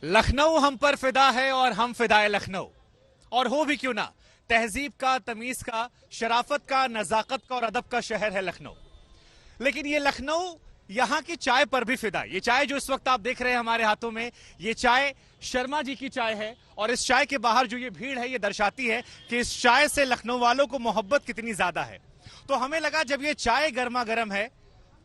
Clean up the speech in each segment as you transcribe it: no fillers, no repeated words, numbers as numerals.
लखनऊ हम पर फिदा है और हम फिदाए लखनऊ, और हो भी क्यों ना। तहजीब का, तमीज का, शराफत का, नजाकत का और अदब का शहर है लखनऊ। लेकिन ये लखनऊ यहां की चाय पर भी फिदा है। ये चाय जो इस वक्त आप देख रहे हैं हमारे हाथों में, ये चाय शर्मा जी की चाय है। और इस चाय के बाहर जो ये भीड़ है, ये दर्शाती है कि इस चाय से लखनऊ वालों को मोहब्बत कितनी ज्यादा है। तो हमें लगा जब ये चाय गर्मा गर्म है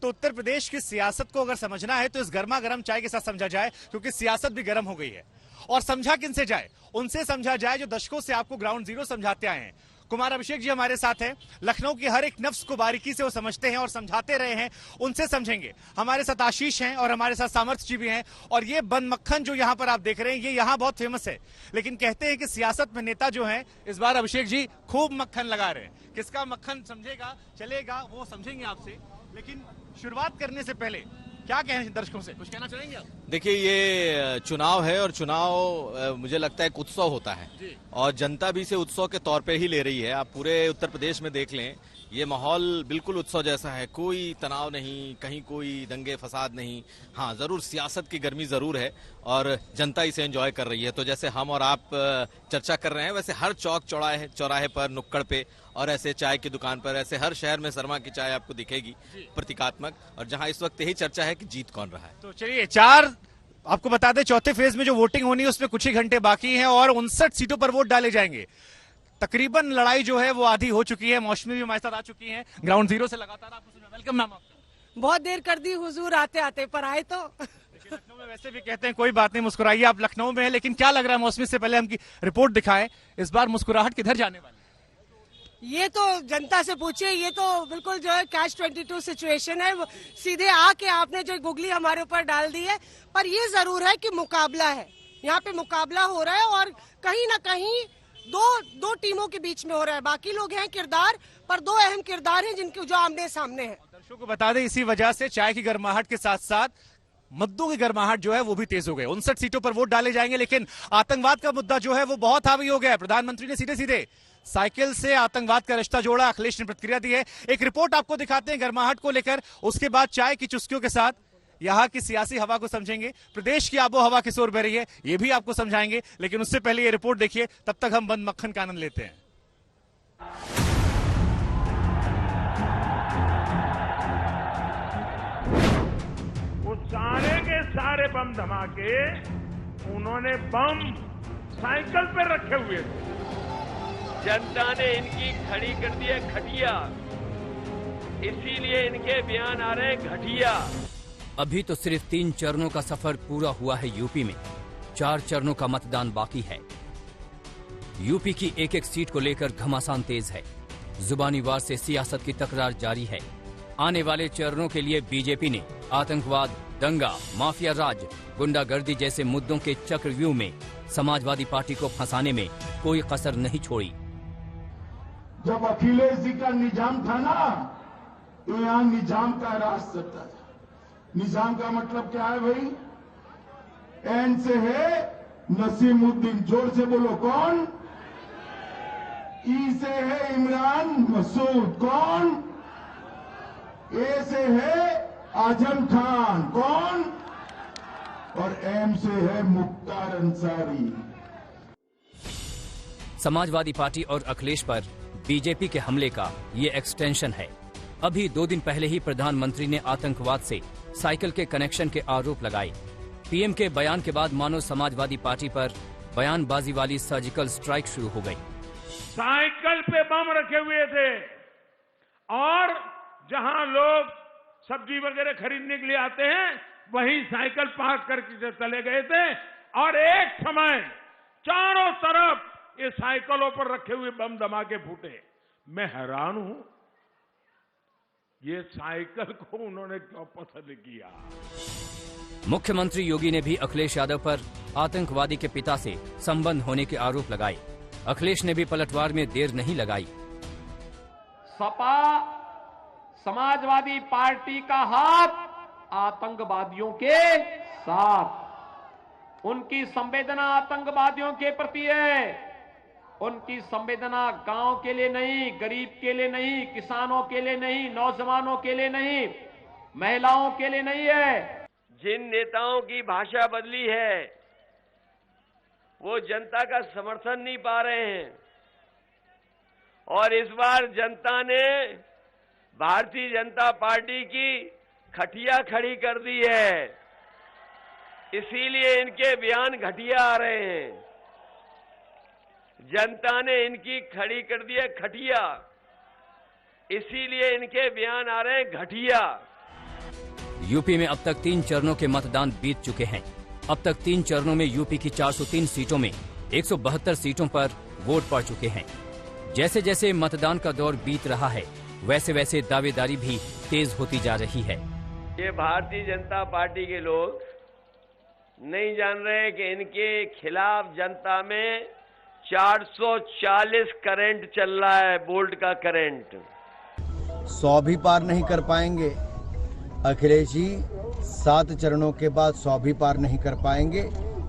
तो उत्तर प्रदेश की सियासत को अगर समझना है तो इस गर्मा गर्म चाय के साथ समझा जाए, क्योंकि सियासत भी गर्म हो गई है। और समझा किनसे जाए? उनसे समझा जाए जो दशकों से आपको ग्राउंड जीरो समझाते आए हैं। कुमार अभिषेक जी हमारे साथ हैं। लखनऊ की हर एक नफ्स को बारीकी से वो समझते हैं और समझाते रहे हैं, उनसे समझेंगे। हमारे साथ आशीष हैं और हमारे साथ सामर्थ्य जी भी हैं। और ये बन मक्खन जो यहाँ पर आप देख रहे हैं, ये यहाँ बहुत फेमस है। लेकिन कहते हैं कि सियासत में नेता जो हैं, इस बार अभिषेक जी खूब मक्खन लगा रहे हैं। किसका मक्खन समझेगा चलेगा वो समझेंगे आपसे। लेकिन शुरुआत करने से पहले क्या कहें दर्शकों से, कुछ कहना चाहेंगे आप? देखिए, ये चुनाव है और चुनाव मुझे लगता है एक उत्सव होता है और जनता भी इसे उत्सव के तौर पे ही ले रही है। आप पूरे उत्तर प्रदेश में देख लें, ये माहौल बिल्कुल उत्सव जैसा है। कोई तनाव नहीं, कहीं कोई दंगे फसाद नहीं। हाँ, जरूर सियासत की गर्मी जरूर है और जनता इसे एंजॉय कर रही है। तो जैसे हम और आप चर्चा कर रहे हैं, वैसे हर चौक चौराहे पर, नुक्कड़ पे और ऐसे चाय की दुकान पर, ऐसे हर शहर में शर्मा की चाय आपको दिखेगी प्रतीकात्मक। और जहां इस वक्त यही चर्चा है कि जीत कौन रहा है। तो चलिए, आपको बता दें, चौथे फेज में जो वोटिंग होनी है उसमें कुछ ही घंटे बाकी हैं और 59 सीटों पर वोट डाले जाएंगे। तकरीबन लड़ाई जो है वो आधी हो चुकी है। मौसमी भी हमारे साथ आ चुकी हैं ग्राउंड जीरो से लगातार। आपको वेलकम मैम। बहुत देर कर दी हुजूर आते आते, पर आए तो। लखनऊ में वैसे भी कहते हैं कोई बात नहीं, मुस्कुराइए। आप लखनऊ में हैं, लेकिन क्या लग रहा है मौसमी से पहले हमकी रिपोर्ट दिखाएं, इस बार मुस्कुराहट किधर जाने वाली? ये तो जनता से पूछिए। ये तो बिल्कुल जो है कैच 22 सिचुएशन है। सीधे आके आपने जो गुगली हमारे ऊपर डाल दी है। पर ये जरूर है कि मुकाबला है, यहाँ पे मुकाबला हो रहा है और कहीं ना कहीं दो टीमों के बीच में हो रहा है। बाकी लोग हैं किरदार, पर दो अहम किरदार हैं जिनके जो आमने सामने हैं। दर्शकों को बता दें, इसी वजह से चाय की गर्माहट के साथ साथ मुद्दों की गर्माहट जो है वो भी तेज हो गए। 59 सीटों पर वोट डाले जाएंगे, लेकिन आतंकवाद का मुद्दा जो है वो बहुत हावी हो गया है। प्रधानमंत्री ने सीधे सीधे साइकिल से आतंकवाद का रिश्ता जोड़ा। अखिलेश ने प्रतिक्रिया दी है। एक रिपोर्ट आपको दिखाते हैं गर्माहट को लेकर, उसके बाद चाय की चुस्कियों के साथ यहाँ की सियासी हवा को समझेंगे। प्रदेश की आबो हवा किस ओर बह रही है ये भी आपको समझाएंगे, लेकिन उससे पहले ये रिपोर्ट देखिए। तब तक हम बंद मक्खन का आनंद लेते हैं। वो सारे के सारे बम धमाके उन्होंने बम साइकिल पे रखे हुए थे। जनता ने इनकी खड़ी कर दी है खटिया, इसीलिए इनके बयान आ रहे घटिया। अभी तो सिर्फ 3 चरणों का सफर पूरा हुआ है यूपी में। 4 चरणों का मतदान बाकी है। यूपी की एक एक सीट को लेकर घमासान तेज है। जुबानी वार से सियासत की तकरार जारी है। आने वाले चरणों के लिए बीजेपी ने आतंकवाद, दंगा, माफिया राज, गुंडागर्दी जैसे मुद्दों के चक्रव्यूह में समाजवादी पार्टी को फंसाने में कोई कसर नहीं छोड़ी। जब अखिलेश जी का निजाम था ना, तो यहाँ निजाम का राज चलता था। निजाम का मतलब क्या है भाई? एन से है नसीमुद्दीन, जोर से बोलो कौन? ई से है इमरान मसूद, कौन? ए से है आजम खान, कौन? और एम से है मुख्तार अंसारी। समाजवादी पार्टी और अखिलेश पर बीजेपी के हमले का ये एक्सटेंशन है। अभी 2 दिन पहले ही प्रधानमंत्री ने आतंकवाद से साइकिल के कनेक्शन के आरोप लगाए। पीएम के बयान के बाद मानो समाजवादी पार्टी पर बयानबाजी वाली सर्जिकल स्ट्राइक शुरू हो गई। साइकिल पे बम रखे हुए थे और जहां लोग सब्जी वगैरह खरीदने के लिए आते हैं, वहीं साइकिल पार्क करके चले गए थे। और एक समय चारों तरफ ये साइकिलों पर रखे हुए बम धमाके फूटे। मैं हैरान हूं, ये साइकिल को उन्होंने क्यों पसंद किया? मुख्यमंत्री योगी ने भी अखिलेश यादव पर आतंकवादी के पिता से संबंध होने के आरोप लगाए। अखिलेश ने भी पलटवार में देर नहीं लगाई। सपा समाजवादी पार्टी का हाथ आतंकवादियों के साथ, उनकी संवेदना आतंकवादियों के प्रति है। उनकी संवेदना गांव के लिए नहीं, गरीब के लिए नहीं, किसानों के लिए नहीं, नौजवानों के लिए नहीं, महिलाओं के लिए नहीं है। जिन नेताओं की भाषा बदली है, वो जनता का समर्थन नहीं पा रहे हैं। और इस बार जनता ने भारतीय जनता पार्टी की खटिया खड़ी कर दी है, इसीलिए इनके बयान घटिया आ रहे हैं। जनता ने इनकी खड़ी कर दी है खटिया, इसीलिए इनके बयान आ रहे हैं घटिया। यूपी में अब तक 3 चरणों के मतदान बीत चुके हैं। अब तक 3 चरणों में यूपी की 403 सीटों में 172 सीटों पर वोट पड़ चुके हैं। जैसे जैसे मतदान का दौर बीत रहा है, वैसे वैसे दावेदारी भी तेज होती जा रही है। ये भारतीय जनता पार्टी के लोग नहीं जान रहे कि इनके खिलाफ जनता में 440 करंट चल रहा है, वोल्ट का करंट। 100 भी पार नहीं कर पाएंगे अखिलेश जी। 7 चरणों के बाद 100 भी पार नहीं कर पाएंगे,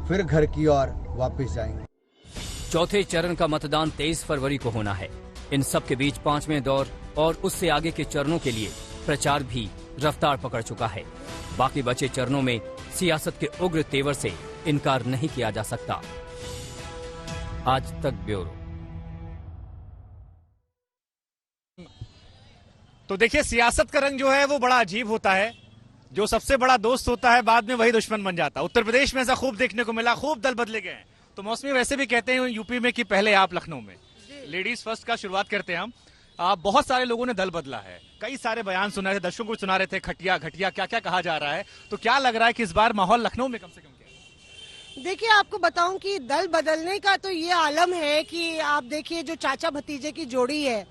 फिर घर की ओर वापस जाएंगे। चौथे चरण का मतदान 23 फरवरी को होना है। इन सब के बीच 5वें दौर और उससे आगे के चरणों के लिए प्रचार भी रफ्तार पकड़ चुका है। बाकी बचे चरणों में सियासत के उग्र तेवर से इनकार नहीं किया जा सकता। आज तक ब्यूरो। तो देखिए, सियासत का रंग जो है वो बड़ा अजीब होता है। जो सबसे बड़ा दोस्त होता है बाद में वही दुश्मन बन जाता है। उत्तर प्रदेश में ऐसा खूब देखने को मिला, खूब दल बदले गए हैं। तो मौसमी वैसे भी कहते हैं यूपी में कि पहले आप लखनऊ में। लेडीज फर्स्ट का शुरुआत करते हैं हम। बहुत सारे लोगों ने दल बदला है, कई सारे बयान सुना रहे थे, दर्शकों को सुना रहे थे खटिया घटिया क्या क्या कहा जा रहा है। तो क्या लग रहा है कि इस बार माहौल लखनऊ में कम से कम क्या है? देखिए, आपको बताऊं कि दल बदलने का तो ये आलम है कि आप देखिए जो चाचा भतीजे की जोड़ी है,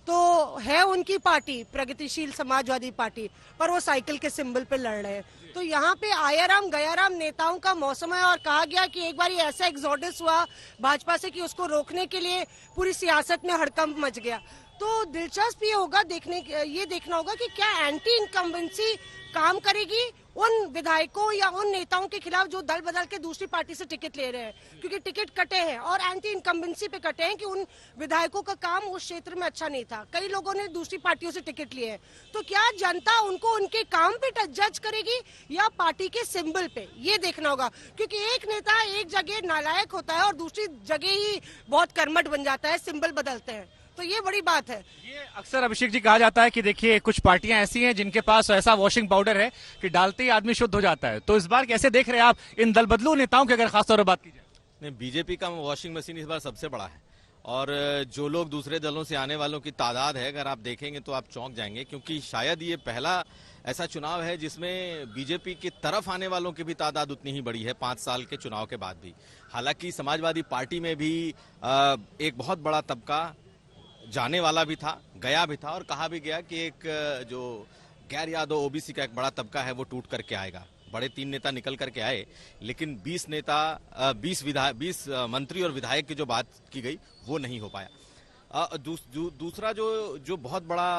तो है उनकी पार्टी प्रगतिशील समाजवादी पार्टी, पर वो साइकिल के सिंबल पे लड़ रहे हैं। तो यहाँ पे आयाराम गयाराम नेताओं का मौसम है। और कहा गया कि एक बार ये ऐसा एग्जोडस हुआ भाजपा से कि उसको रोकने के लिए पूरी सियासत में हड़कंप मच गया। तो दिलचस्प ये होगा ये देखना होगा कि क्या एंटी इनकम्बेंसी काम करेगी उन विधायकों या उन नेताओं के खिलाफ जो दल बदल के दूसरी पार्टी से टिकट ले रहे हैं, क्योंकि टिकट कटे हैं और एंटी इनकम्बेंसी पे कटे हैं कि उन विधायकों का काम उस क्षेत्र में अच्छा नहीं था। कई लोगों ने दूसरी पार्टियों से टिकट लिए हैं। तो क्या जनता उनको उनके काम पे जज करेगी या पार्टी के सिंबल पे, ये देखना होगा। क्योंकि एक नेता एक जगह नालायक होता है और दूसरी जगह ही बहुत कर्मठ बन जाता है, सिंबल बदलते हैं। तो ये बड़ी बात है। ये अक्सर अभिषेक जी कहा जाता है कि देखिए कुछ पार्टियां ऐसी हैं जिनके पास ऐसा वॉशिंग पाउडर है कि डालते ही आदमी शुद्ध हो जाता है। तो इस बार कैसे देख रहे हैं आप इन दल बदलू नेताओं की अगर खासतौर पर बात की जाए? नहीं, बीजेपी का वॉशिंग मशीन इस बार सबसे बड़ा है। और जो लोग दूसरे दलों से आने वालों की तादाद है, अगर आप देखेंगे तो आप चौंक जाएंगे, क्योंकि शायद ये पहला ऐसा चुनाव है जिसमें बीजेपी की तरफ आने वालों की भी तादाद उतनी ही बड़ी है 5 साल के चुनाव के बाद भी। हालांकि समाजवादी पार्टी में भी एक बहुत बड़ा तबका जाने वाला भी था, गया भी था, और कहा भी गया कि एक जो गैर यादव ओबीसी का एक बड़ा तबका है वो टूट करके आएगा। बड़े 3 नेता निकल करके आए, लेकिन 20 नेता 20 मंत्री और विधायक की जो बात की गई वो नहीं हो पाया। दूसरा जो बहुत बड़ा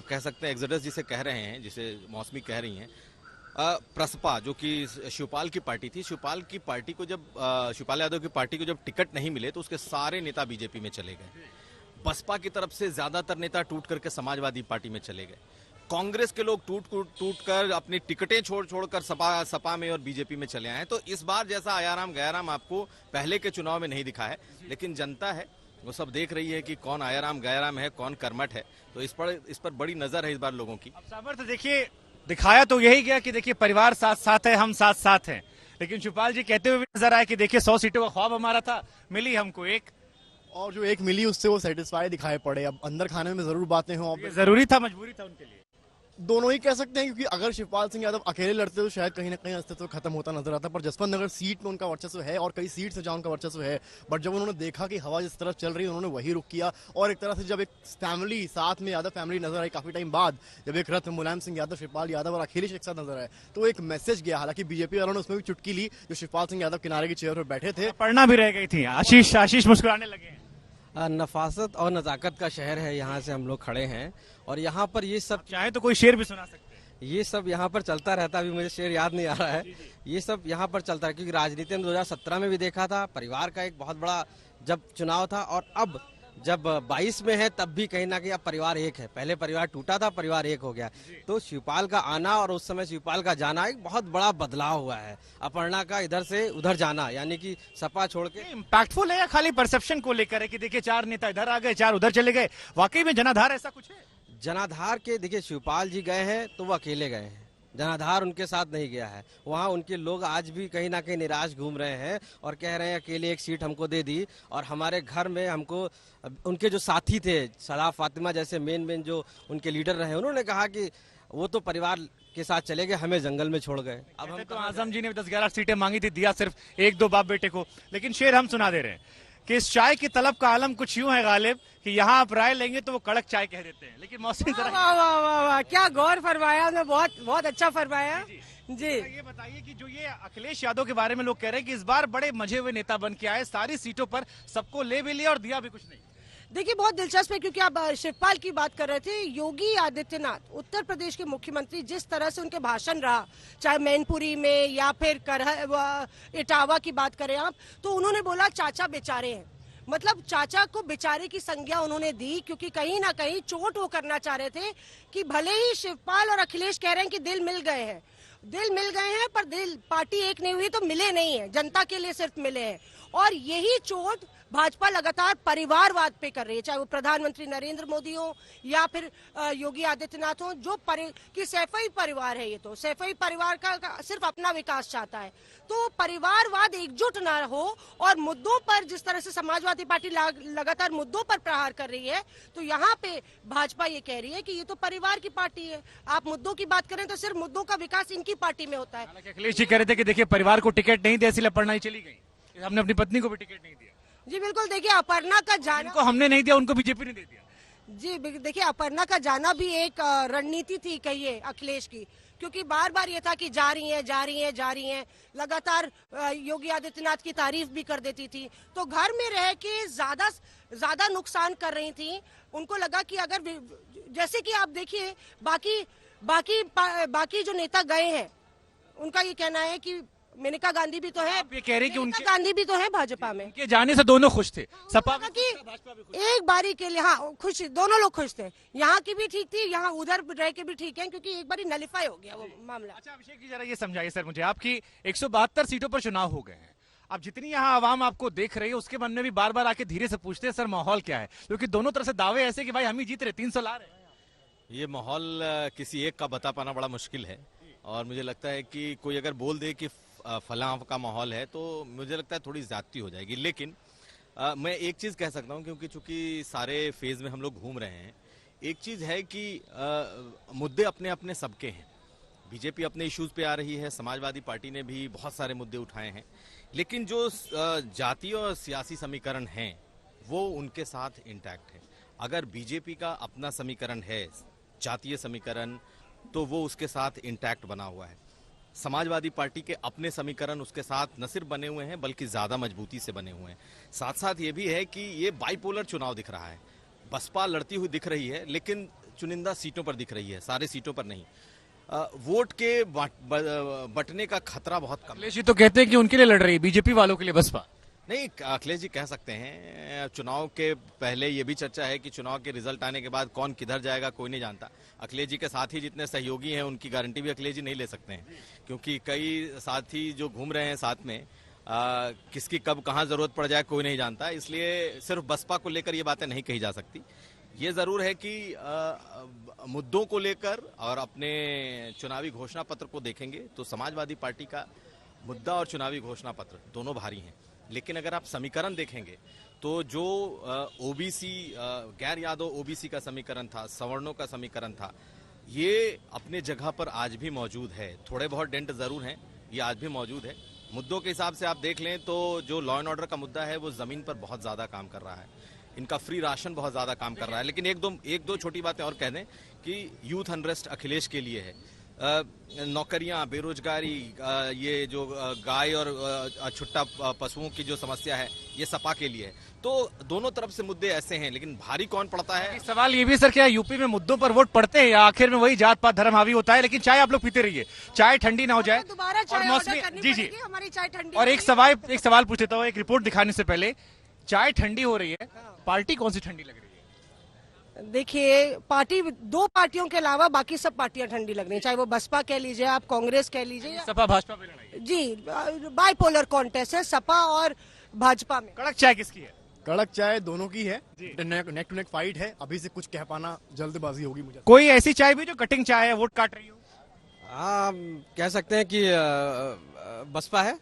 कह सकते हैं एक्सोडस जिसे कह रहे हैं, जिसे मौसमी कह रही हैं, प्रसपा जो कि शिवपाल की पार्टी थी, शिवपाल यादव की पार्टी को जब टिकट नहीं मिले तो उसके सारे नेता बीजेपी में चले गए। बसपा की तरफ से ज्यादातर नेता टूट करके समाजवादी पार्टी में चले गए। कांग्रेस के लोग टूट कर अपनी टिकटें छोड़कर सपा में और बीजेपी में चले आए। तो इस बार जैसा आयाराम गयाराम आपको पहले के चुनाव में नहीं दिखा है, लेकिन जनता है वो सब देख रही है कि कौन आयाराम गयाराम है, कौन कर्मठ है। तो इस पर बड़ी नजर है इस बार लोगों की। सामर्थ्य देखिए दिखाया तो यही गया कि देखिए परिवार साथ साथ है, हम साथ साथ हैं। लेकिन शिवपाल जी कहते हुए भी नजर आए कि देखिए 100 सीटों का ख्वाब हमारा था, मिली हमको एक, और जो एक मिली उससे वो सेटिस्फाई दिखाई पड़े। अब अंदर खाने में जरूर बातें हों, जरूरी था, मजबूरी था उनके लिए, दोनों ही कह सकते हैं। क्योंकि अगर शिवपाल सिंह यादव अकेले लड़ते तो शायद कहीं ना कहीं अस्तित्व खत्म होता नजर आता। पर जसवंत नगर सीट में उनका वर्चस्व है और कई सीट से जहां उनका वर्चस्व है, बट जब उन्होंने देखा कि हवा जिस तरफ चल रही है उन्होंने वही रुक किया। और एक तरह से जब एक फैमिली साथ में यादव फैमिली नजर आई काफी टाइम बाद, जब एक रथ मुलायम सिंह यादव, शिवपाल यादव और अखिलेश एक साथ नजर आए, तो एक मैसेज गया। हालांकि बीजेपी वालों ने उसमें भी चुटकी ली, जो शिवपाल सिंह यादव किनारे की चेयर पर बैठे थे, पढ़ना भी रह गई थी। आशीष मुस्कुराने लगे। नफासत और नजाकत का शहर है, यहाँ से हम लोग खड़े हैं और यहाँ पर ये सब, चाहे तो कोई शेर भी सुना सकते हैं, ये सब यहाँ पर चलता रहता है। अभी मुझे शेर याद नहीं आ रहा है। ये सब यहाँ पर चलता है क्योंकि राजनीति में 2017 में भी देखा था, परिवार का एक बहुत बड़ा जब चुनाव था, और अब जब 22 में है तब भी कहीं ना कहीं अब परिवार एक है। पहले परिवार टूटा था, परिवार एक हो गया। तो शिवपाल का आना और उस समय शिवपाल का जाना एक बहुत बड़ा बदलाव हुआ है। अपर्णा का इधर से उधर जाना, यानी कि सपा छोड़ के इम्पैक्टफुल है या खाली परसेप्शन को लेकर है कि देखिए 4 नेता इधर आ गए, 4 उधर चले गए? वाकई में जनाधार ऐसा कुछ है? जनाधार के देखिए शिवपाल जी गए हैं तो वो अकेले गए हैं, जनाधार उनके साथ नहीं गया है। वहाँ उनके लोग आज भी कहीं ना कहीं निराश घूम रहे हैं और कह रहे हैं अकेले एक सीट हमको दे दी और हमारे घर में हमको उनके जो साथी थे सलाह फातिमा जैसे मेन जो उनके लीडर रहे, उन्होंने कहा कि वो तो परिवार के साथ चले गए, हमें जंगल में छोड़ गए। अब हम तो आजम जी ने 10-11 सीटें मांगी थी, दिया सिर्फ 1-2 बाप बेटे को। लेकिन शेर हम सुना दे रहे हैं कि इस चाय की तलब का आलम कुछ यूं है गालिब कि यहाँ आप राय लेंगे तो वो कड़क चाय कह देते हैं। लेकिन मौसम वाह वाह वाह वाह, क्या गौर फरमाया, मैं बहुत बहुत अच्छा फरमाया जी। ये बताइए कि जो ये अखिलेश यादव के बारे में लोग कह रहे हैं कि इस बार बड़े मजे हुए नेता बन के आए, सारी सीटों पर सबको ले भी लिया और दिया भी कुछ नहीं। देखिए बहुत दिलचस्प है क्योंकि आप शिवपाल की बात कर रहे थे। योगी आदित्यनाथ उत्तर प्रदेश के मुख्यमंत्री, जिस तरह से उनके भाषण रहा, चाहे मैनपुरी में या फिर इटावा की बात करें आप, तो उन्होंने बोला चाचा बेचारे हैं। मतलब चाचा को बेचारे की संज्ञा उन्होंने दी, क्योंकि कहीं ना कहीं चोट वो करना चाह रहे थे कि भले ही शिवपाल और अखिलेश कह रहे हैं कि दिल मिल गए हैं, पर दिल पार्टी एक नहीं हुई तो मिले नहीं है, जनता के लिए सिर्फ मिले हैं। और यही चोट भाजपा लगातार परिवारवाद पे कर रही है, चाहे वो प्रधानमंत्री नरेंद्र मोदी हो या फिर योगी आदित्यनाथ हो, जो कि सैफई परिवार है। ये तो सैफई परिवार का सिर्फ अपना विकास चाहता है। तो परिवारवाद एकजुट ना हो और मुद्दों पर, जिस तरह से समाजवादी पार्टी लगातार मुद्दों पर प्रहार कर रही है, तो यहाँ पे भाजपा ये कह रही है कि ये तो परिवार की पार्टी है, आप मुद्दों की बात करें तो सिर्फ मुद्दों का विकास इनकी पार्टी में होता है। अखिलेश जी कह रहे थे कि देखिए परिवार को टिकट नहीं दिया इसलिए अपर्णा ही चली गई, हमने अपनी पत्नी को भी टिकट नहीं दिया। जी बिल्कुल, देखिए अपर्णा का जाना, जिनको हमने नहीं दिया उनको बीजेपी ने दे दिया। जी देखिए अपर्णा का जाना भी एक रणनीति थी कहिए अखिलेश की, क्योंकि बार बार ये था कि जा रही हैं, लगातार योगी आदित्यनाथ की तारीफ भी कर देती थी, तो घर में रह के ज्यादा नुकसान कर रही थी। उनको लगा कि अगर, जैसे कि आप देखिए बाकी जो नेता गए हैं, उनका ये कहना है कि मेनका गांधी भी तो है, ये कह रहे कि उनके गांधी भी तो है भाजपा में, उनके जाने से दोनों खुश थे, सपा की एक बारी के लिए हाँ खुश, दोनों लोग खुश थे। यहाँ की भी ठीक थी, यहाँ उधर रह के भी ठीक है, क्योंकि एक बारी नलिफाई हो गया वो मामला। अच्छा अभिषेक जी जरा ये समझाइए सर मुझे, आपकी 172 सीटों पर चुनाव हो गए हैं, अब जितनी यहाँ आवाम आपको देख रही है उसके मन में भी बार बार आके धीरे से पूछते हैं सर माहौल क्या है, क्योंकि दोनों तरफ से दावे ऐसे कि भाई हम ही जीत रहे, 300 ला रहे। ये माहौल किसी एक का बता पाना बड़ा मुश्किल है और मुझे लगता है कि कोई अगर बोल दे कि फलां का माहौल है तो मुझे लगता है थोड़ी ज्यादती हो जाएगी। लेकिन मैं एक चीज कह सकता हूं, क्योंकि चूंकि सारे फेज में हम लोग घूम रहे हैं, एक चीज है कि मुद्दे अपने अपने सबके हैं। बीजेपी अपने इश्यूज पे आ रही है, समाजवादी पार्टी ने भी बहुत सारे मुद्दे उठाए हैं, लेकिन जो जातीय और सियासी समीकरण हैं वो उनके साथ इंटैक्ट है। अगर बीजेपी का अपना समीकरण है जातीय समीकरण, तो वो उसके साथ इंटैक्ट बना हुआ है। समाजवादी पार्टी के अपने समीकरण उसके साथ न सिर्फ बने हुए हैं बल्कि ज्यादा मजबूती से बने हुए हैं। साथ साथ ये भी है कि ये बाइपोलर चुनाव दिख रहा है, बसपा लड़ती हुई दिख रही है लेकिन चुनिंदा सीटों पर दिख रही है, सारे सीटों पर नहीं। वोट के बंटने का खतरा बहुत कम। अखिलेश जी तो कहते हैं कि उनके लिए लड़ रही है, बीजेपी वालों के लिए बसपा नहीं। अखिलेश जी कह सकते हैं, चुनाव के पहले ये भी चर्चा है कि चुनाव के रिजल्ट आने के बाद कौन किधर जाएगा कोई नहीं जानता। अखिलेश जी के साथी जितने सहयोगी हैं उनकी गारंटी भी अखिलेश जी नहीं ले सकते हैं, क्योंकि कई साथी जो घूम रहे हैं साथ में, किसकी कब कहां जरूरत पड़ जाए कोई नहीं जानता। इसलिए सिर्फ बसपा को लेकर ये बातें नहीं कही जा सकती। ये जरूर है कि मुद्दों को लेकर और अपने चुनावी घोषणा पत्र को देखेंगे तो समाजवादी पार्टी का मुद्दा और चुनावी घोषणा पत्र दोनों भारी हैं। लेकिन अगर आप समीकरण देखेंगे तो जो ओबीसी गैर यादव ओबीसी का समीकरण था, सवर्णों का समीकरण था, ये अपने जगह पर आज भी मौजूद है। थोड़े बहुत डेंट जरूर हैं, ये आज भी मौजूद है। मुद्दों के हिसाब से आप देख लें तो जो लॉ एंड ऑर्डर का मुद्दा है वो जमीन पर बहुत ज्यादा काम कर रहा है, इनका फ्री राशन बहुत ज्यादा काम कर रहा है। लेकिन एक दो छोटी बातें और कह दें कि यूथ अनरेस्ट अखिलेश के लिए है, नौकरियां, बेरोजगारी, ये जो गाय और छुट्टा पशुओं की जो समस्या है ये सपा के लिए है। तो दोनों तरफ से मुद्दे ऐसे हैं, लेकिन भारी कौन पड़ता है? सवाल ये भी सर, क्या यूपी में मुद्दों पर वोट पड़ते हैं या आखिर में वही जात पात धर्म हावी होता है? लेकिन चाय आप लोग पीते रहिए, चाय ठंडी ना हो जाए। दोबारा चाय ऑर्डर करनी पड़ेगी, हमारी चाय ठंडी। और एक सवाल पूछ लेता हूँ, एक रिपोर्ट दिखाने से पहले, चाय ठंडी हो रही है पार्टी कौन सी ठंडी लग रही है? देखिए, पार्टी, दो पार्टियों के अलावा बाकी सब पार्टियां ठंडी लग रही हैं, चाहे वो बसपा कह लीजिए, आप कांग्रेस कह लीजिए, सपा भाजपा में लड़ाई। जी, बाइपोलर कॉन्टेस्ट है सपा और भाजपा में। कड़क चाय किसकी है? कड़क चाय दोनों की है, नेक टू नेक फाइट है। अभी से कुछ कह पाना जल्दबाजी होगी मुझे। कोई ऐसी चाय भी जो कटिंग चाय है, वोट काट रही हो? हाँ, कह सकते हैं कि बसपा है।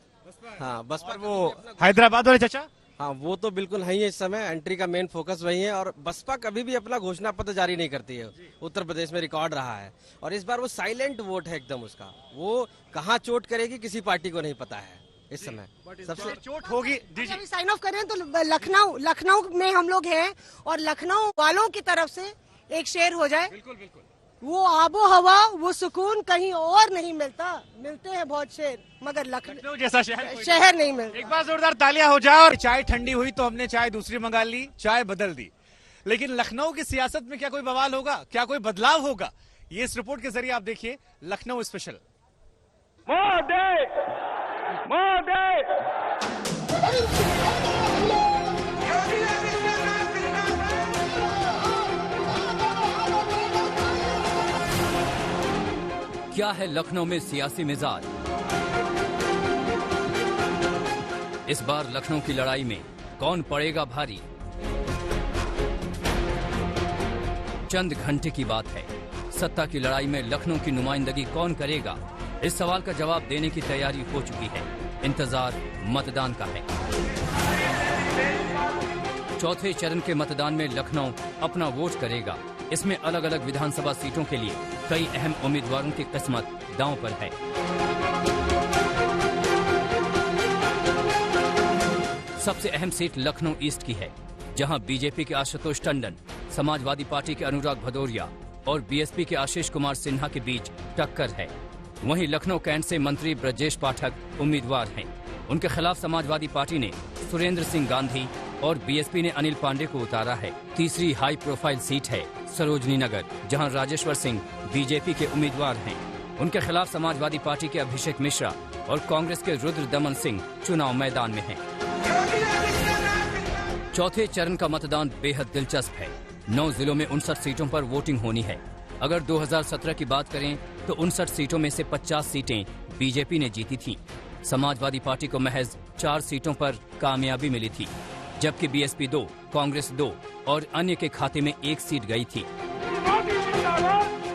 हाँ, बसपा। वो हैदराबाद वाले चाचा? हाँ, वो तो बिल्कुल है ही। इस समय एंट्री का मेन फोकस वही है, और बसपा कभी भी अपना घोषणा पत्र जारी नहीं करती है। उत्तर प्रदेश में रिकॉर्ड रहा है, और इस बार वो साइलेंट वोट है एकदम उसका। वो कहाँ चोट करेगी किसी पार्टी को नहीं पता है इस समय। सबसे चोट होगी। अभी साइन ऑफ करें तो लखनऊ में हम लोग हैं, और लखनऊ वालों की तरफ से एक शेर हो जाए। बिल्कुल बिल्कुल। वो आबो हवा, वो सुकून कहीं और नहीं मिलता। मिलते हैं बहुत शेर, मगर लखनऊ जैसा शहर नहीं मिलता। एक बार जोरदार तालियां हो जाए। और चाय ठंडी हुई तो हमने चाय दूसरी मंगा ली, चाय बदल दी। लेकिन लखनऊ की सियासत में क्या कोई बवाल होगा, क्या कोई बदलाव होगा? ये इस रिपोर्ट के जरिए आप देखिए लखनऊ स्पेशल। मोदी मोदी क्या है लखनऊ में सियासी मिजाज? इस बार लखनऊ की लड़ाई में कौन पड़ेगा भारी? चंद घंटे की बात है, सत्ता की लड़ाई में लखनऊ की नुमाइंदगी कौन करेगा? इस सवाल का जवाब देने की तैयारी हो चुकी है। इंतजार मतदान का है। चौथे चरण के मतदान में लखनऊ अपना वोट करेगा। इसमें अलग अलग विधानसभा सीटों के लिए कई अहम उम्मीदवारों की किस्मत दांव पर है। सबसे अहम सीट लखनऊ ईस्ट की है, जहां बीजेपी के आशुतोष टंडन, समाजवादी पार्टी के अनुराग भदौरिया और बीएसपी के आशीष कुमार सिन्हा के बीच टक्कर है। वहीं लखनऊ कैंट से मंत्री ब्रजेश पाठक उम्मीदवार हैं। उनके खिलाफ समाजवादी पार्टी ने सुरेंद्र सिंह गांधी और बीएसपी ने अनिल पांडे को उतारा है। तीसरी हाई प्रोफाइल सीट है सरोजनी नगर, जहां राजेश्वर सिंह बीजेपी के उम्मीदवार हैं। उनके खिलाफ समाजवादी पार्टी के अभिषेक मिश्रा और कांग्रेस के रुद्र दमन सिंह चुनाव मैदान में हैं। चौथे चरण का मतदान बेहद दिलचस्प है। 9 जिलों में 59 सीटों पर वोटिंग होनी है। अगर 2017 की बात करें तो 59 सीटों में से 50 सीटें बीजेपी ने जीती थी। समाजवादी पार्टी को महज 4 सीटों पर कामयाबी मिली थी, जबकि बीएसपी 2, कांग्रेस 2 और अन्य के खाते में 1 सीट गई थी।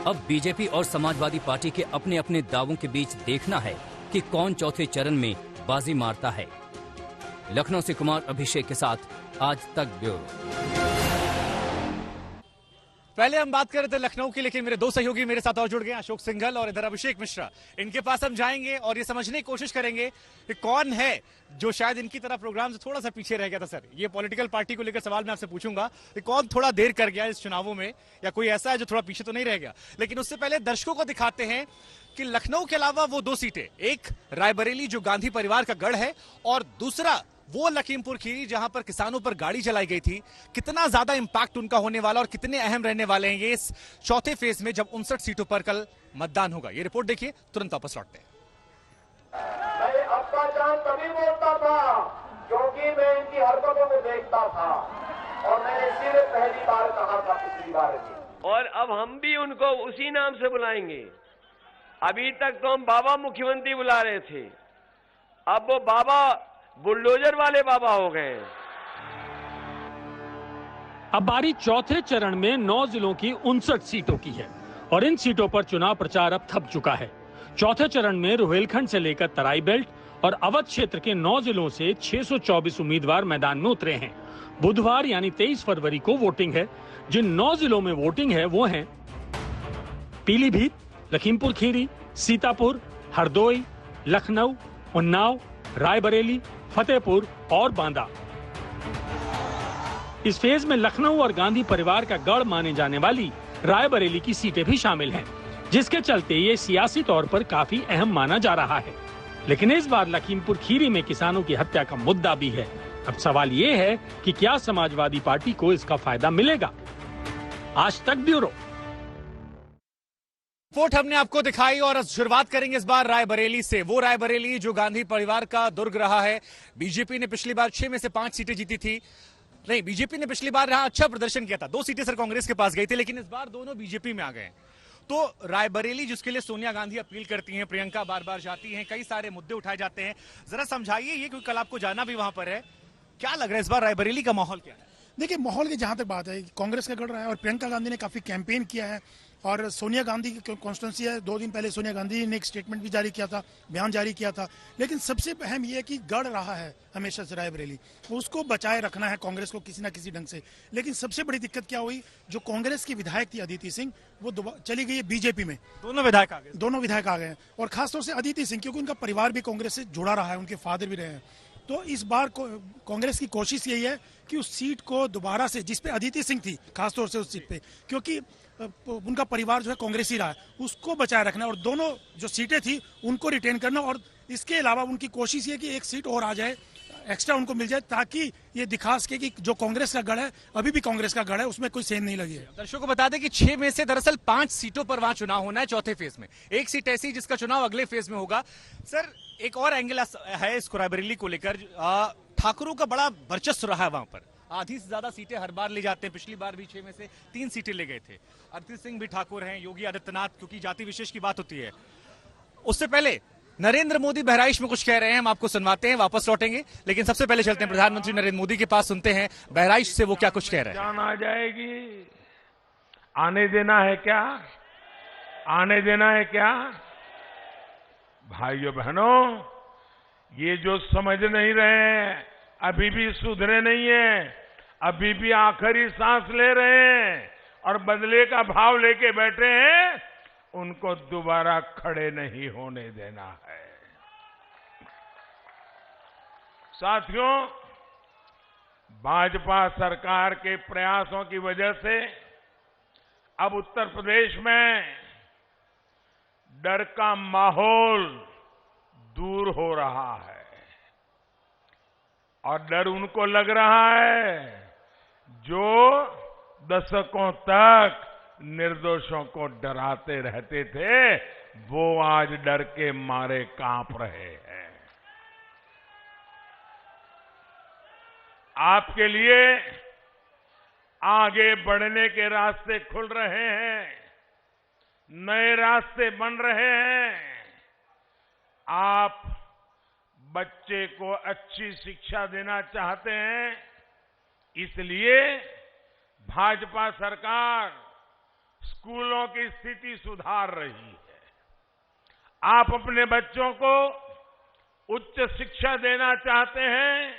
अब बीजेपी और समाजवादी पार्टी के अपने अपने दावों के बीच देखना है कि कौन चौथे चरण में बाजी मारता है। लखनऊ से कुमार अभिषेक के साथ आज तक ब्यूरो। पहले हम बात कर रहे थे लखनऊ की, लेकिन मेरे दो सहयोगी मेरे साथ और जुड़ गए, अशोक सिंघल और इधर अभिषेक मिश्रा। इनके पास हम जाएंगे और ये समझने की कोशिश करेंगे कि कौन है जो शायद इनकी तरह प्रोग्राम से थोड़ा सा पीछे रह गया था। सर, ये पॉलिटिकल पार्टी को लेकर सवाल मैं आपसे पूछूंगा कि कौन थोड़ा देर कर गया इस चुनावों में, या कोई ऐसा है जो थोड़ा पीछे तो नहीं रह गया। लेकिन उससे पहले दर्शकों को दिखाते हैं कि लखनऊ के अलावा वो 2 सीटें, एक रायबरेली जो गांधी परिवार का गढ़ है, और दूसरा वो लखीमपुर खीरी जहां पर किसानों पर गाड़ी चलाई गई थी। कितना ज्यादा इंपैक्ट उनका होने वाला और कितने अहम रहने वाले हैं ये इस चौथे फेज में, जब 59 सीटों पर कल मतदान होगा। ये रिपोर्ट देखिए, तुरंत वापस लौटते हैं। मैं अब्बा जान तभी बोलता था क्योंकि मैं इनकी हरकतों को देखता था, और मैंने इसीलिए पहली बार कहा था पिछली बार भी। और अब हम भी उनको उसी नाम से बुलाएंगे। अभी तक तो हम बाबा मुख्यमंत्री बुला रहे थे, अब वो बाबा बुलडोजर वाले बाबा हो गए। अब बारी चौथे चरण में 9 जिलों की 59 सीटों की है, और इन सीटों पर चुनाव प्रचार अब थम चुका है। चौथे चरण में रोहिलखंड से लेकर तराई बेल्ट और अवध क्षेत्र के 9 जिलों से 624 उम्मीदवार मैदान में उतरे हैं। बुधवार यानी 23 फरवरी को वोटिंग है। जिन 9 जिलों में वोटिंग है वो हैं पीलीभीत, लखीमपुर खीरी, सीतापुर, हरदोई, लखनऊ, उन्नाव, रायबरेली, फतेहपुर और बांदा। इस फेज में लखनऊ और गांधी परिवार का गढ़ माने जाने वाली रायबरेली की सीटें भी शामिल हैं, जिसके चलते ये सियासी तौर पर काफी अहम माना जा रहा है। लेकिन इस बार लखीमपुर खीरी में किसानों की हत्या का मुद्दा भी है। अब सवाल ये है कि क्या समाजवादी पार्टी को इसका फायदा मिलेगा। आज तक ब्यूरो। रिपोर्ट हमने आपको दिखाई और शुरुआत करेंगे इस बार रायबरेली से। वो रायबरेली जो गांधी परिवार का दुर्ग रहा है। बीजेपी ने पिछली बार 6 में से 5 सीटें जीती थी। नहीं, बीजेपी ने पिछली बार यहां अच्छा प्रदर्शन किया था, 2 सीटें सर कांग्रेस के पास गई थी, लेकिन इस बार दोनों बीजेपी में आ गए। तो रायबरेली जिसके लिए सोनिया गांधी अपील करती हैं, प्रियंका बार बार जाती हैं, कई सारे मुद्दे उठाए जाते हैं, जरा समझाइए ये, क्योंकि कल आपको जाना भी वहां पर है। क्या लग रहा है इस बार रायबरेली का माहौल क्या है? देखिए, माहौल की जहां तक बात है, कांग्रेस का गढ़ रहा है और प्रियंका गांधी ने काफी कैंपेन किया है और सोनिया गांधी की कॉन्स्टिट्यूंसी है। 2 दिन पहले सोनिया गांधी ने एक स्टेटमेंट भी जारी किया था, बयान जारी किया था। लेकिन सबसे अहम यह है कि गढ़ रहा है हमेशा से रायबरेली, उसको बचाए रखना है कांग्रेस को किसी ना किसी ढंग से। लेकिन सबसे बड़ी दिक्कत क्या हुई, जो कांग्रेस की विधायक थी अदिति सिंह, वो चली गई है बीजेपी में। दोनों विधायक आ गए हैं और खासतौर से अदिति सिंह, क्योंकि उनका परिवार भी कांग्रेस से जुड़ा रहा है, उनके फादर भी रहे हैं। तो इस बार कांग्रेस की कोशिश यही है कि उस सीट को दोबारा से, जिसपे अदिति सिंह थी खासतौर से उस सीट पे, क्योंकि उनका परिवार जो है कांग्रेसी रहा है, उसको बचाए रखना और दोनों जो सीटें थी उनको रिटेन करना। और इसके अलावा उनकी कोशिश ये कि एक सीट और आ जाए, एक्स्ट्रा उनको मिल जाए, ताकि ये दिखा सके कि जो कांग्रेस का गढ़ है अभी भी कांग्रेस का गढ़ है, उसमें कोई सेंध नहीं लगी है। दर्शकों को बता दें कि 6 में से दरअसल 5 सीटों पर वहां चुनाव होना है चौथे फेज में। एक सीट ऐसी जिसका चुनाव अगले फेज में होगा। सर, एक और एंगल है इस रायबरेली को लेकर, ठाकुरों का बड़ा वर्चस्व रहा है वहां पर, आधी से ज्यादा सीटें हर बार ले जाते हैं। पिछली बार भी 6 में से 3 सीटें ले गए थे। अदिति सिंह भी ठाकुर हैं, योगी आदित्यनाथ, क्योंकि जाति विशेष की बात होती है। उससे पहले नरेंद्र मोदी बहराइच में कुछ कह रहे हैं, हम आपको सुनवाते हैं, वापस लौटेंगे। लेकिन सबसे पहले चलते हैं प्रधानमंत्री नरेंद्र मोदी के पास, सुनते हैं बहराइच से वो क्या कुछ कह रहे हैं। जान आ जाएगी, आने देना है क्या? आने देना है क्या? भाइयों बहनों, ये जो समझ नहीं रहे हैं, अभी भी सुधरे नहीं है, अभी भी आखिरी सांस ले रहे हैं और बदले का भाव लेके बैठे हैं, उनको दोबारा खड़े नहीं होने देना है। साथियों, भाजपा सरकार के प्रयासों की वजह से अब उत्तर प्रदेश में डर का माहौल दूर हो रहा है और डर उनको लग रहा है जो दशकों तक निर्दोषों को डराते रहते थे, वो आज डर के मारे कांप रहे हैं। आपके लिए आगे बढ़ने के रास्ते खुल रहे हैं, नए रास्ते बन रहे हैं। आप बच्चे को अच्छी शिक्षा देना चाहते हैं, इसलिए भाजपा सरकार स्कूलों की स्थिति सुधार रही है। आप अपने बच्चों को उच्च शिक्षा देना चाहते हैं,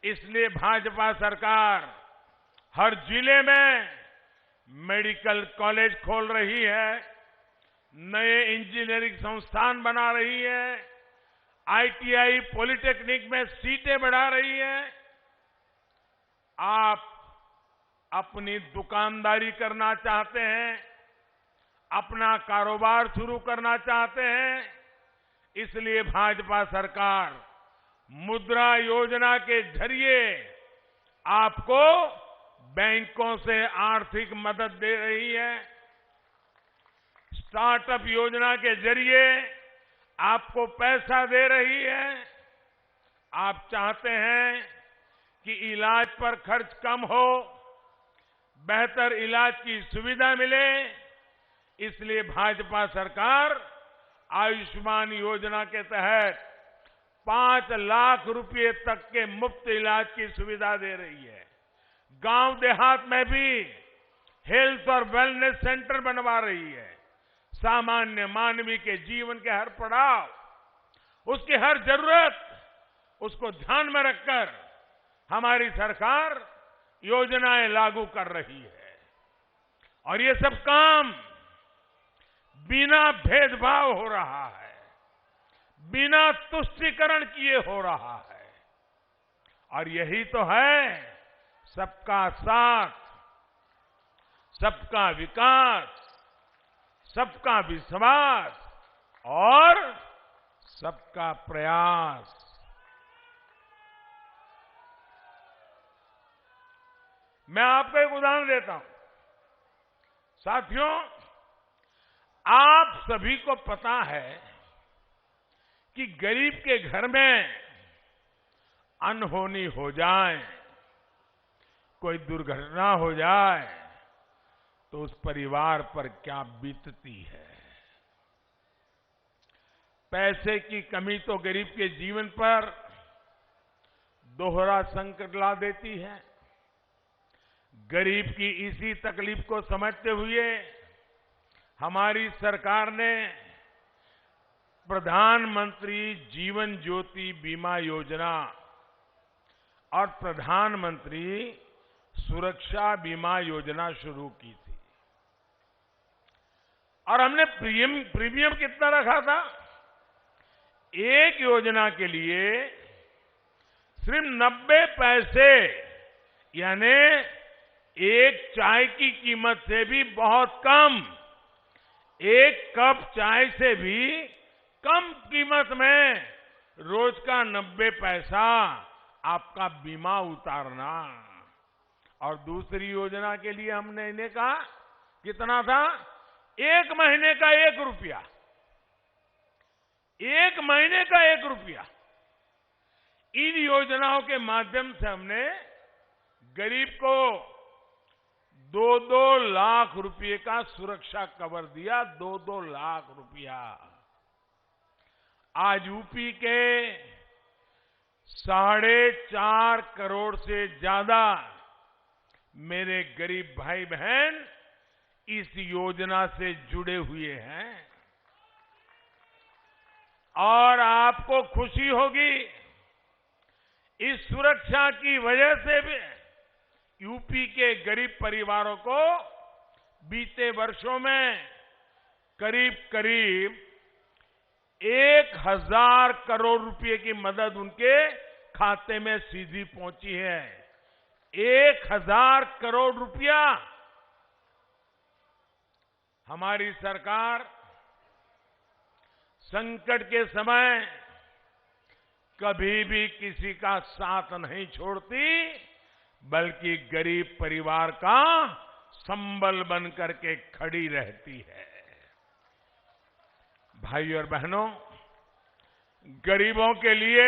इसलिए भाजपा सरकार हर जिले में मेडिकल कॉलेज खोल रही है, नए इंजीनियरिंग संस्थान बना रही है, आईटीआई पॉलिटेक्निक में सीटें बढ़ा रही है। आप अपनी दुकानदारी करना चाहते हैं, अपना कारोबार शुरू करना चाहते हैं, इसलिए भाजपा सरकार मुद्रा योजना के जरिए आपको बैंकों से आर्थिक मदद दे रही है। स्टार्टअप योजना के जरिए आपको पैसा दे रही है। आप चाहते हैं कि इलाज पर खर्च कम हो, बेहतर इलाज की सुविधा मिले, इसलिए भाजपा सरकार आयुष्मान योजना के तहत 5 लाख रुपए तक के मुफ्त इलाज की सुविधा दे रही है। गांव देहात में भी हेल्थ और वेलनेस सेंटर बनवा रही है। सामान्य मानवी के जीवन के हर पड़ाव, उसकी हर जरूरत, उसको ध्यान में रखकर हमारी सरकार योजनाएं लागू कर रही है। और ये सब काम बिना भेदभाव हो रहा है, बिना तुष्टीकरण किए हो रहा है। और यही तो है सबका साथ, सबका विकास, सबका विश्वास और सबका प्रयास। मैं आपको एक उदाहरण देता हूं। साथियों, आप सभी को पता है कि गरीब के घर में अनहोनी हो जाए कोई दुर्घटना हो जाए तो उस परिवार पर क्या बीतती है। पैसे की कमी तो गरीब के जीवन पर दोहरा संकट ला देती है। गरीब की इसी तकलीफ को समझते हुए हमारी सरकार ने प्रधानमंत्री जीवन ज्योति बीमा योजना और प्रधानमंत्री सुरक्षा बीमा योजना शुरू की थी। और हमने प्रीमियम कितना रखा था? एक योजना के लिए सिर्फ 90 पैसे, यानी एक चाय की कीमत से भी बहुत कम, एक कप चाय से भी कम कीमत में रोज का 90 पैसा आपका बीमा उतारना। और दूसरी योजना के लिए हमने इन्हें कहा कितना था? 1 महीने का 1 रुपया, 1 महीने का 1 रुपया। इन योजनाओं के माध्यम से हमने गरीब को 2-2 लाख रुपए का सुरक्षा कवर दिया। 2-2 लाख रुपया। आज यूपी के 4.5 करोड़ से ज्यादा मेरे गरीब भाई बहन इस योजना से जुड़े हुए हैं। और आपको खुशी होगी, इस सुरक्षा की वजह से भी यूपी के गरीब परिवारों को बीते वर्षों में करीब 1000 करोड़ रुपए की मदद उनके खाते में सीधी पहुंची है। 1000 करोड़ रुपया। हमारी सरकार संकट के समय कभी भी किसी का साथ नहीं छोड़ती, बल्कि गरीब परिवार का संबल बन करके खड़ी रहती है। भाई और बहनों, गरीबों के लिए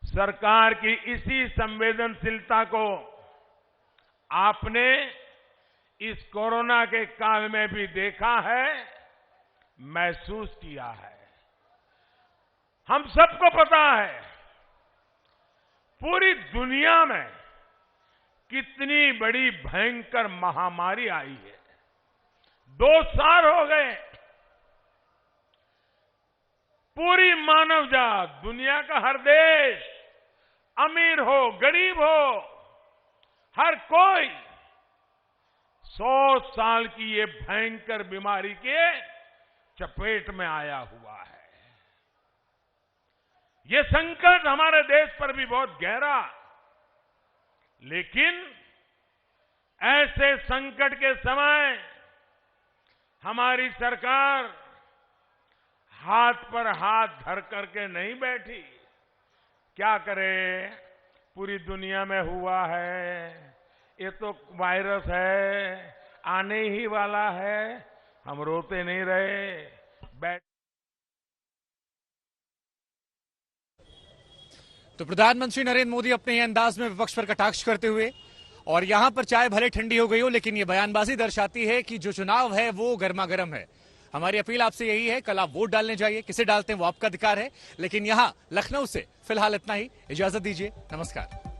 सरकार की इसी संवेदनशीलता को आपने इस कोरोना के काल में भी देखा है, महसूस किया है। हम सबको पता है पूरी दुनिया में कितनी बड़ी भयंकर महामारी आई है। 2 साल हो गए। पूरी मानव जात, दुनिया का हर देश, अमीर हो गरीब हो, हर कोई 100 साल की ये भयंकर बीमारी के चपेट में आया हुआ है। ये संकट हमारे देश पर भी बहुत गहरा, लेकिन ऐसे संकट के समय हमारी सरकार हाथ पर हाथ धर करके नहीं बैठी। क्या करे, पूरी दुनिया में हुआ है, ये तो वायरस है, आने ही वाला है, हम रोते नहीं रहे। तो प्रधानमंत्री नरेंद्र मोदी अपने ही अंदाज में विपक्ष पर कटाक्ष करते हुए, और यहां पर चाय भले ठंडी हो गई हो, लेकिन ये बयानबाजी दर्शाती है कि जो चुनाव है वो गर्मा गर्म है। हमारी अपील आपसे यही है, कल आप वोट डालने जाइए, किसे डालते हैं वो आपका अधिकार है, लेकिन यहां लखनऊ से फिलहाल इतना ही। इजाजत दीजिए, नमस्कार।